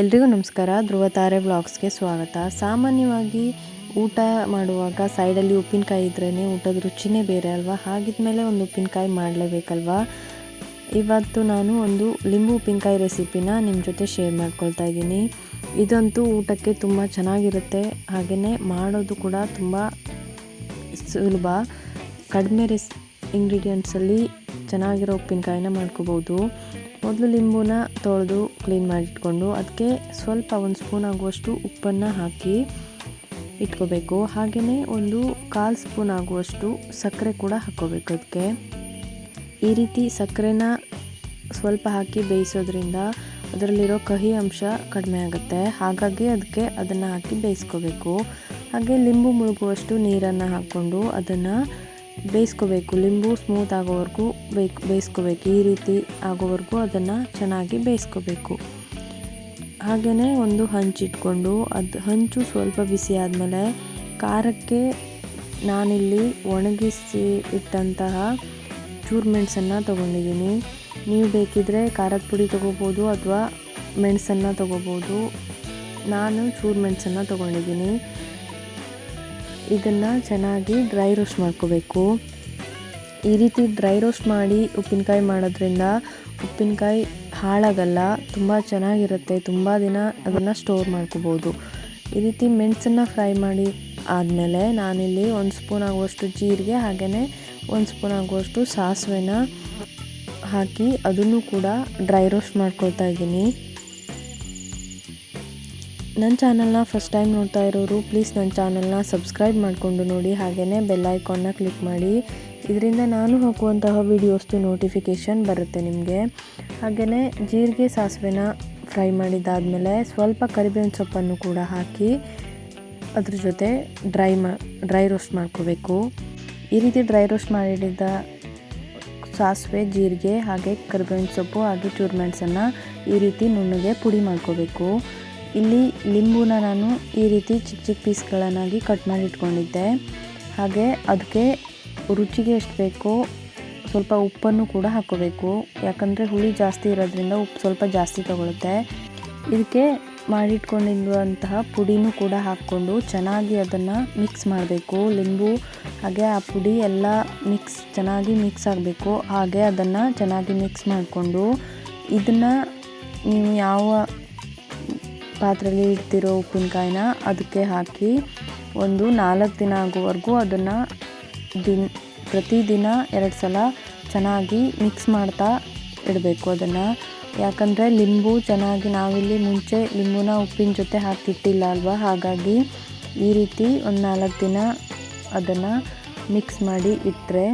ಎಲ್ರಿಗೂ ನಮಸ್ಕಾರ. ಧ್ರುವ ತಾರೆ ವ್ಲಾಗ್ಸ್ಗೆ ಸ್ವಾಗತ. ಸಾಮಾನ್ಯವಾಗಿ ಊಟ ಮಾಡುವಾಗ ಸೈಡಲ್ಲಿ ಉಪ್ಪಿನಕಾಯಿ ಇದ್ರೇ ಊಟದ ರುಚಿನೇ ಬೇರೆ ಅಲ್ವಾ. ಹಾಗಿದ್ಮೇಲೆ ಒಂದು ಉಪ್ಪಿನಕಾಯಿ ಮಾಡಲೇಬೇಕಲ್ವಾ. ಇವತ್ತು ನಾನು ಒಂದು ಲಿಂಬು ಉಪ್ಪಿನಕಾಯಿ ರೆಸಿಪಿನ ನಿಮ್ಮ ಜೊತೆ ಶೇರ್ ಮಾಡ್ಕೊಳ್ತಾ ಇದ್ದೀನಿ. ಇದಂತೂ ಊಟಕ್ಕೆ ತುಂಬ ಚೆನ್ನಾಗಿರುತ್ತೆ, ಹಾಗೆಯೇ ಮಾಡೋದು ಕೂಡ ತುಂಬ ಸುಲಭ. ಕಡಿಮೆ ಇಂಗ್ರೀಡಿಯೆಂಟ್ಸಲ್ಲಿ ಚೆನ್ನಾಗಿರೋ ಉಪ್ಪಿನಕಾಯಿನ ಮಾಡ್ಕೋಬೋದು. ಮೊದಲು ಲಿಂಬುನ ತೊಳೆದು ಕ್ಲೀನ್ ಮಾಡಿಟ್ಕೊಂಡು ಅದಕ್ಕೆ ಸ್ವಲ್ಪ 1 ಸ್ಪೂನ್ ಆಗುವಷ್ಟು ಉಪ್ಪನ್ನು ಹಾಕಿ ಇಟ್ಕೋಬೇಕು. ಹಾಗೆಯೇ ಒಂದು 1/4 ಸ್ಪೂನ್ ಆಗುವಷ್ಟು ಸಕ್ಕರೆ ಕೂಡ ಹಾಕ್ಕೋಬೇಕು. ಅದಕ್ಕೆ ಈ ರೀತಿ ಸಕ್ಕರೆನ ಸ್ವಲ್ಪ ಹಾಕಿ ಬೇಯಿಸೋದ್ರಿಂದ ಅದರಲ್ಲಿರೋ ಕಹಿ ಅಂಶ ಕಡಿಮೆ ಆಗುತ್ತೆ. ಹಾಗಾಗಿ ಅದನ್ನು ಹಾಕಿ ಬೇಯಿಸ್ಕೋಬೇಕು. ಹಾಗೆ ಲಿಂಬು ಮುಳುಗುವಷ್ಟು ನೀರನ್ನು ಹಾಕ್ಕೊಂಡು ಅದನ್ನು ಬೇಯಿಸ್ಕೋಬೇಕು. ಲಿಂಬು ಸ್ಮೂತ್ ಆಗೋವರೆಗೂ ಬೇಯಿಸ್ಕೋಬೇಕು. ಈ ರೀತಿ ಆಗೋವರೆಗೂ ಅದನ್ನು ಚೆನ್ನಾಗಿ ಬೇಯಿಸ್ಕೋಬೇಕು. ಹಾಗೆಯೇ ಒಂದು ಹಂಚಿಟ್ಕೊಂಡು ಹಂಚು ಸ್ವಲ್ಪ ಬಿಸಿ ಆದಮೇಲೆ ಖಾರಕ್ಕೆ ನಾನಿಲ್ಲಿ ಒಣಗಿಸಿ ಇಟ್ಟಂತಹ ಚೂರು ಮೆಣಸನ್ನು ತೊಗೊಂಡಿದ್ದೀನಿ. ನೀವು ಬೇಕಿದ್ದರೆ ಖಾರದ ಪುಡಿ ತೊಗೋಬೋದು ಅಥವಾ ಮೆಣಸನ್ನು ತೊಗೋಬೋದು. ನಾನು ಚೂರು ಮೆಣಸನ್ನು ತೊಗೊಂಡಿದ್ದೀನಿ. ಇದನ್ನು ಚೆನ್ನಾಗಿ ಡ್ರೈ ರೋಸ್ಟ್ ಮಾಡ್ಕೋಬೇಕು. ಈ ರೀತಿ ಡ್ರೈ ರೋಸ್ಟ್ ಮಾಡಿ ಉಪ್ಪಿನಕಾಯಿ ಮಾಡೋದ್ರಿಂದ ಉಪ್ಪಿನಕಾಯಿ ಹಾಳಾಗಲ್ಲ, ತುಂಬ ಚೆನ್ನಾಗಿರುತ್ತೆ. ತುಂಬ ದಿನ ಅದನ್ನು ಸ್ಟೋರ್ ಮಾಡ್ಕೋಬೋದು. ಈ ರೀತಿ ಮೆಣಸನ್ನು ಫ್ರೈ ಮಾಡಿ ಆದಮೇಲೆ ನಾನಿಲ್ಲಿ 1 ಸ್ಪೂನ್ ಆಗುವಷ್ಟು ಜೀರಿಗೆ ಹಾಗೆಯೇ 1 ಸ್ಪೂನ್ ಆಗುವಷ್ಟು ಸಾಸಿವೆನ ಹಾಕಿ ಅದನ್ನು ಕೂಡ ಡ್ರೈ ರೋಸ್ಟ್ ಮಾಡ್ಕೊಳ್ತಾ ಇದ್ದೀನಿ. ನನ್ನ ಚಾನಲ್ನ ಫಸ್ಟ್ ಟೈಮ್ ನೋಡ್ತಾ ಇರೋರು ಪ್ಲೀಸ್ ನನ್ನ ಚಾನಲ್ನ ಸಬ್ಸ್ಕ್ರೈಬ್ ಮಾಡಿಕೊಂಡು ನೋಡಿ. ಹಾಗೆಯೇ ಬೆಲ್ ಐಕಾನ್ನ ಕ್ಲಿಕ್ ಮಾಡಿ. ಇದರಿಂದ ನಾನು ಹಾಕುವಂತಹ ವೀಡಿಯೋಸ್ದು ನೋಟಿಫಿಕೇಷನ್ ಬರುತ್ತೆ ನಿಮಗೆ. ಹಾಗೆಯೇ ಜೀರಿಗೆ ಸಾಸಿವೆನ ಫ್ರೈ ಮಾಡಿದ್ದಾದಮೇಲೆ ಸ್ವಲ್ಪ ಕರಿಬೇವಿನ ಸೊಪ್ಪನ್ನು ಕೂಡ ಹಾಕಿ ಅದ್ರ ಜೊತೆ ಡ್ರೈ ರೋಸ್ಟ್ ಮಾಡ್ಕೋಬೇಕು. ಈ ರೀತಿ ಡ್ರೈ ರೋಸ್ಟ್ ಮಾಡಿದ ಸಾಸಿವೆ, ಜೀರಿಗೆ ಹಾಗೆ ಕರಿಬೇವಿನ ಸೊಪ್ಪು ಹಾಗೆ ಚೂರು ಮೆಣಸನ್ನು ಈ ರೀತಿ ನುಣ್ಣಗೆ ಪುಡಿ ಮಾಡ್ಕೋಬೇಕು. ಇಲ್ಲಿ ಲಿಂಬುನ ನಾನು ಈ ರೀತಿ ಚಿಕ್ಕ ಚಿಕ್ಕ ಪೀಸ್ಗಳನ್ನಾಗಿ ಕಟ್ ಮಾಡಿ ಇಟ್ಕೊಂಡಿದ್ದೆ. ಹಾಗೆ ಅದಕ್ಕೆ ರುಚಿಗೆ ಎಷ್ಟು ಬೇಕೋ ಸ್ವಲ್ಪ ಉಪ್ಪನ್ನು ಕೂಡ ಹಾಕ್ಕೋಬೇಕು. ಯಾಕಂದರೆ ಹುಳಿ ಜಾಸ್ತಿ ಇರೋದ್ರಿಂದ ಉಪ್ಪು ಸ್ವಲ್ಪ ಜಾಸ್ತಿ ತಗೊಳುತ್ತೆ. ಇದಕ್ಕೆ ಮಾಡಿಟ್ಕೊಂಡಿರುವಂತಹ ಪುಡಿನೂ ಕೂಡ ಹಾಕ್ಕೊಂಡು ಚೆನ್ನಾಗಿ ಅದನ್ನು ಮಿಕ್ಸ್ ಮಾಡಬೇಕು. ಲಿಂಬು ಹಾಗೆ ಆ ಪುಡಿ ಎಲ್ಲ ಚೆನ್ನಾಗಿ ಮಿಕ್ಸ್ ಆಗಬೇಕು. ಹಾಗೆ ಅದನ್ನು ಚೆನ್ನಾಗಿ ಮಿಕ್ಸ್ ಮಾಡಿಕೊಂಡು ಇದನ್ನು ನೀವು ಯಾವ ಪಾತ್ರೆಯಲ್ಲಿ ಇಡ್ತಿರೋ ಉಪ್ಪಿನಕಾಯಿನ ಅದಕ್ಕೆ ಹಾಕಿ ಒಂದು 4 ದಿನ ಆಗೋವರೆಗೂ ಅದನ್ನು ಪ್ರತಿದಿನ 2 ಸಲ ಚೆನ್ನಾಗಿ ಮಿಕ್ಸ್ ಮಾಡ್ತಾ ಇಡಬೇಕು ಅದನ್ನು. ಯಾಕಂದರೆ ಲಿಂಬು ಚೆನ್ನಾಗಿ ನಾವಿಲ್ಲಿ ಮುಂಚೆ ಲಿಂಬುನ ಉಪ್ಪಿನ ಜೊತೆ ಹಾಕಿಟ್ಟಿಲ್ಲ ಅಲ್ವಾ. ಹಾಗಾಗಿ ಈ ರೀತಿ ಒಂದು 4 ದಿನ ಅದನ್ನು ಮಿಕ್ಸ್ ಮಾಡಿ ಇಟ್ಟರೆ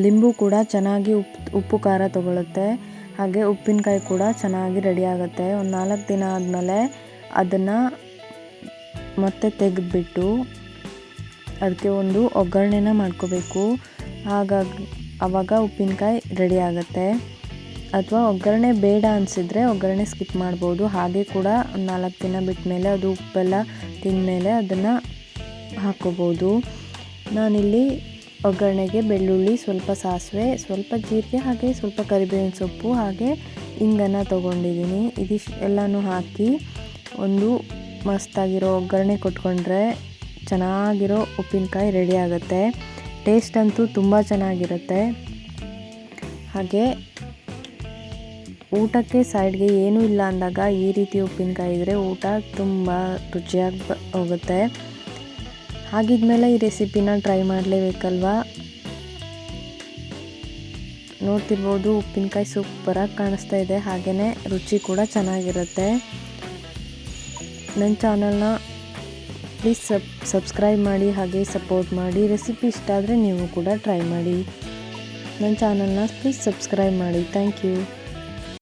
ಲಿಂಬು ಕೂಡ ಚೆನ್ನಾಗಿ ಉಪ್ಪು ಖಾರ ತಗೊಳುತ್ತೆ. ಹಾಗೆ ಉಪ್ಪಿನಕಾಯಿ ಕೂಡ ಚೆನ್ನಾಗಿ ರೆಡಿ ಆಗುತ್ತೆ. ಒಂದು 4 ದಿನ ಆದಮೇಲೆ ಅದನ್ನು ಮತ್ತೆ ತೆಗೆದುಬಿಟ್ಟು ಅದಕ್ಕೆ ಒಂದು ಒಗ್ಗರಣೆನ ಮಾಡ್ಕೋಬೇಕು. ಆವಾಗ ಉಪ್ಪಿನಕಾಯಿ ರೆಡಿ ಆಗುತ್ತೆ. ಅಥವಾ ಒಗ್ಗರಣೆ ಬೇಡ ಅನಿಸಿದರೆ ಒಗ್ಗರಣೆ ಸ್ಕಿಪ್ ಮಾಡ್ಬೋದು. ಹಾಗೆ ಕೂಡ ಒಂದು 4 ದಿನ ಬಿಟ್ಟ ಮೇಲೆ ಅದು ಉಪ್ಪೆಲ್ಲ ತಿಂದಮೇಲೆ ಅದನ್ನು ಹಾಕ್ಕೋಬೋದು. ನಾನಿಲ್ಲಿ ಒಗ್ಗರಣೆಗೆ ಬೆಳ್ಳುಳ್ಳಿ, ಸ್ವಲ್ಪ ಸಾಸಿವೆ, ಸ್ವಲ್ಪ ಜೀರಿಗೆ ಹಾಗೆ ಸ್ವಲ್ಪ ಕರಿಬೇವಿನ ಸೊಪ್ಪು ಹಾಗೆ ಇಂಗನ್ನು ತೊಗೊಂಡಿದ್ದೀನಿ. ಎಲ್ಲನೂ ಹಾಕಿ ಒಂದು ಮಸ್ತಾಗಿರೋ ಒಗ್ಗರಣೆ ಕೊಟ್ಕೊಂಡ್ರೆ ಚೆನ್ನಾಗಿರೋ ಉಪ್ಪಿನಕಾಯಿ ರೆಡಿ ಆಗುತ್ತೆ. ಟೇಸ್ಟ್ ಅಂತೂ ತುಂಬ ಚೆನ್ನಾಗಿರುತ್ತೆ. ಹಾಗೆ ಊಟಕ್ಕೆ ಸೈಡ್ಗೆ ಏನೂ ಇಲ್ಲ ಅಂದಾಗ ಈ ರೀತಿ ಉಪ್ಪಿನಕಾಯಿ ಇದ್ದರೆ ಊಟ ತುಂಬ ರುಚಿಯಾಗಿ ಹೋಗುತ್ತೆ. ಹಾಗಿದ್ಮೇಲೆ ಈ ರೆಸಿಪಿನ ಟ್ರೈ ಮಾಡಲೇಬೇಕಲ್ವಾ. ನೋಡ್ತಿರ್ಬೋದು ಉಪ್ಪಿನಕಾಯಿ ಸೂಪರಾಗಿ ಕಾಣಿಸ್ತಾ ಇದೆ. ಹಾಗೆಯೇ ರುಚಿ ಕೂಡ ಚೆನ್ನಾಗಿರುತ್ತೆ. ನನ್ನ ಚಾನಲ್ನ ಪ್ಲೀಸ್ ಸಬ್ಸ್ಕ್ರೈಬ್ ಮಾಡಿ ಹಾಗೆ ಸಪೋರ್ಟ್ ಮಾಡಿ. ರೆಸಿಪಿ ಇಷ್ಟ ಆದರೆ ನೀವು ಕೂಡ ಟ್ರೈ ಮಾಡಿ. ನನ್ನ ಚಾನಲ್ನ ಪ್ಲೀಸ್ ಸಬ್ಸ್ಕ್ರೈಬ್ ಮಾಡಿ. Thank you.